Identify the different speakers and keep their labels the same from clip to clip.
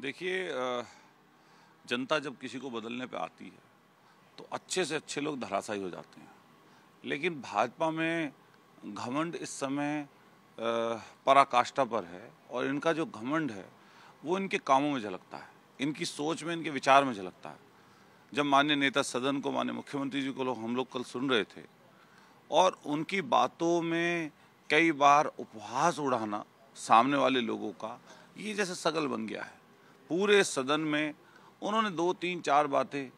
Speaker 1: देखिए, जनता जब किसी को बदलने पे आती है तो अच्छे से अच्छे लोग धराशायी हो जाते हैं। लेकिन भाजपा में घमंड इस समय पराकाष्ठा पर है और इनका जो घमंड है वो इनके कामों में झलकता है, इनकी सोच में, इनके विचार में झलकता है। जब माननीय नेता सदन को, माननीय मुख्यमंत्री जी को हम लोग कल सुन रहे थे और उनकी बातों में कई बार उपहास उड़ाना सामने वाले लोगों का ये जैसे सगल बन गया है। पूरे सदन में उन्होंने 2, 3, 4 बातें,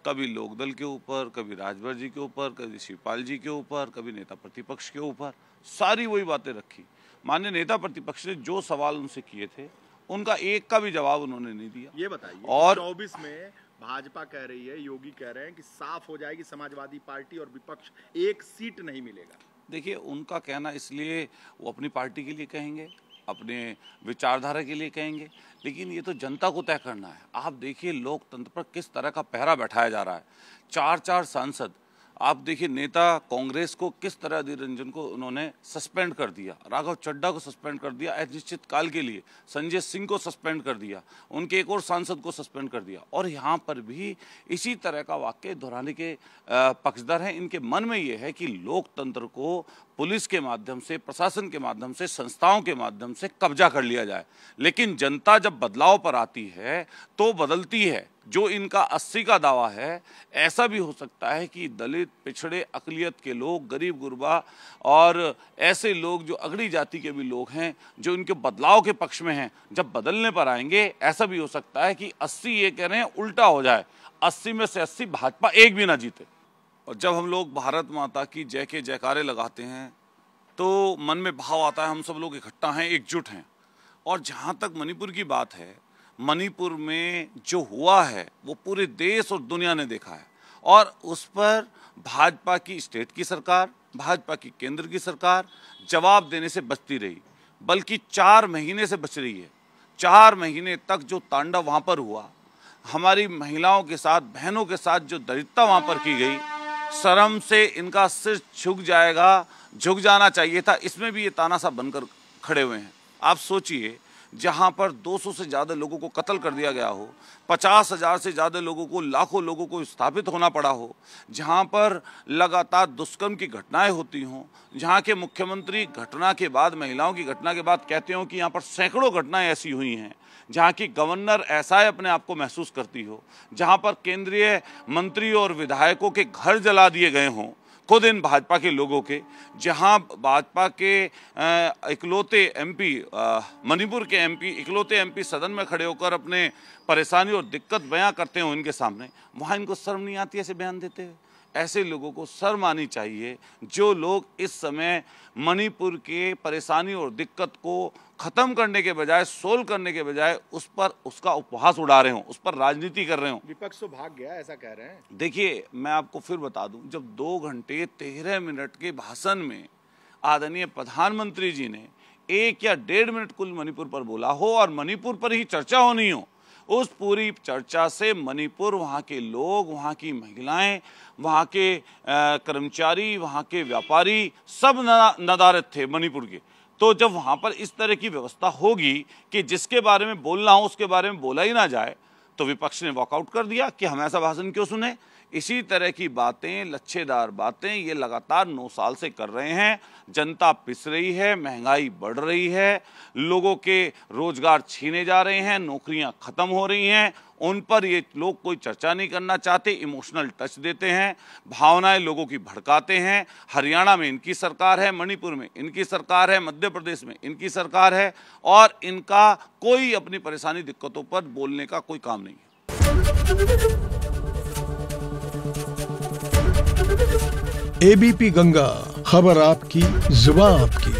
Speaker 1: कभी लोकदल के ऊपर, कभी राजभर जी के ऊपर, कभी शिवपाल जी के ऊपर, कभी नेता प्रतिपक्ष के ऊपर, सारी वही बातें रखी। माननीय नेता प्रतिपक्ष ने जो सवाल उनसे किए थे उनका एक का भी जवाब उन्होंने नहीं दिया।
Speaker 2: ये बताइए,
Speaker 1: और
Speaker 2: 24 में भाजपा कह रही है, योगी कह रहे हैं कि साफ हो जाएगी समाजवादी पार्टी और विपक्ष, एक सीट नहीं मिलेगा।
Speaker 1: देखिए, उनका कहना इसलिए वो अपनी पार्टी के लिए कहेंगे, अपने विचारधारा के लिए कहेंगे, लेकिन ये तो जनता को तय करना है। आप देखिए लोकतंत्र पर किस तरह का पहरा बैठाया जा रहा है। 4 सांसद, आप देखिए नेता कांग्रेस को किस तरह अधीर रंजन को उन्होंने सस्पेंड कर दिया, राघव चड्ढा को सस्पेंड कर दिया अनिश्चित काल के लिए, संजय सिंह को सस्पेंड कर दिया, उनके एक और सांसद को सस्पेंड कर दिया। और यहाँ पर भी इसी तरह का वाक्य दोहराने के पक्षधर हैं। इनके मन में ये है कि लोकतंत्र को पुलिस के माध्यम से, प्रशासन के माध्यम से, संस्थाओं के माध्यम से कब्जा कर लिया जाए। लेकिन जनता जब बदलाव पर आती है तो बदलती है। जो इनका 80 का दावा है, ऐसा भी हो सकता है कि दलित, पिछड़े, अकलियत के लोग, गरीब गुरबा और ऐसे लोग जो अगड़ी जाति के भी लोग हैं, जो इनके बदलाव के पक्ष में हैं, जब बदलने पर आएंगे, ऐसा भी हो सकता है कि 80 ये कह रहे हैं उल्टा हो जाए, 80 में से 80 भाजपा एक भी ना जीते। और जब हम लोग भारत माता की जय के जयकारे लगाते हैं तो मन में भाव आता है, हम सब लोग इकट्ठा हैं, एकजुट हैं। और जहाँ तक मणिपुर की बात है, मणिपुर में जो हुआ है वो पूरे देश और दुनिया ने देखा है और उस पर भाजपा की स्टेट की सरकार, भाजपा की केंद्र की सरकार जवाब देने से बचती रही, बल्कि 4 महीने से बच रही है। 4 महीने तक जो तांडव वहाँ पर हुआ, हमारी महिलाओं के साथ, बहनों के साथ जो दरिद्रता वहाँ पर की गई, शर्म से इनका सिर झुक जाना चाहिए था। इसमें भी ये तानाशाह बनकर खड़े हुए हैं। आप सोचिए, जहां पर 200 से ज़्यादा लोगों को कत्ल कर दिया गया हो, 50,000 से ज़्यादा लोगों को, लाखों लोगों को स्थापित होना पड़ा हो, जहां पर लगातार दुष्कर्म की घटनाएं होती हों, जहां के मुख्यमंत्री घटना के बाद, महिलाओं की घटना के बाद कहते हो कि यहां पर सैकड़ों घटनाएं ऐसी हुई हैं, जहां की गवर्नर ऐसा है अपने आप को महसूस करती हो, जहां पर केंद्रीय मंत्री और विधायकों के घर जला दिए गए हों खुद इन भाजपा के लोगों के, जहां भाजपा के इकलौते एमपी, मणिपुर के एमपी, इकलौते एमपी सदन में खड़े होकर अपने परेशानी और दिक्कत बयां करते हो इनके सामने, वहां इनको शर्म नहीं आती ऐसे बयान देते हुए। ऐसे लोगों को शर्म आनी चाहिए जो लोग इस समय मणिपुर के परेशानी और दिक्कत को खत्म करने के बजाय, सोल्व करने के बजाय उस पर उसका उपहास उड़ा रहे हों, उस पर राजनीति कर रहे हों।
Speaker 2: विपक्ष तो भाग गया, ऐसा कह रहे हैं।
Speaker 1: देखिए, मैं आपको फिर बता दूं, जब 2 घंटे 13 मिनट के भाषण में आदरणीय प्रधानमंत्री जी ने 1 या 1.5 मिनट कुल मणिपुर पर बोला हो और मणिपुर पर ही चर्चा होनी हो, उस पूरी चर्चा से मणिपुर, वहाँ के लोग, वहाँ की महिलाएं, वहाँ के कर्मचारी, वहाँ के व्यापारी सब नदारद थे मणिपुर के। तो जब वहाँ पर इस तरह की व्यवस्था होगी कि जिसके बारे में बोलना हो उसके बारे में बोला ही ना जाए, तो विपक्ष ने वॉकआउट कर दिया कि हम ऐसा भाषण क्यों सुने। इसी तरह की बातें, लच्छेदार बातें ये लगातार 9 साल से कर रहे हैं। जनता पिस रही है, महंगाई बढ़ रही है, लोगों के रोजगार छीने जा रहे हैं, नौकरियां खत्म हो रही हैं, उन पर ये लोग कोई चर्चा नहीं करना चाहते, इमोशनल टच देते हैं, भावनाएं लोगों की भड़काते हैं। हरियाणा में इनकी सरकार है, मणिपुर में इनकी सरकार है, मध्य प्रदेश में इनकी सरकार है और इनका कोई अपनी परेशानी, दिक्कतों पर बोलने का कोई काम नहीं है।
Speaker 3: एबीपी गंगा, खबर आपकी, जुबान आपकी।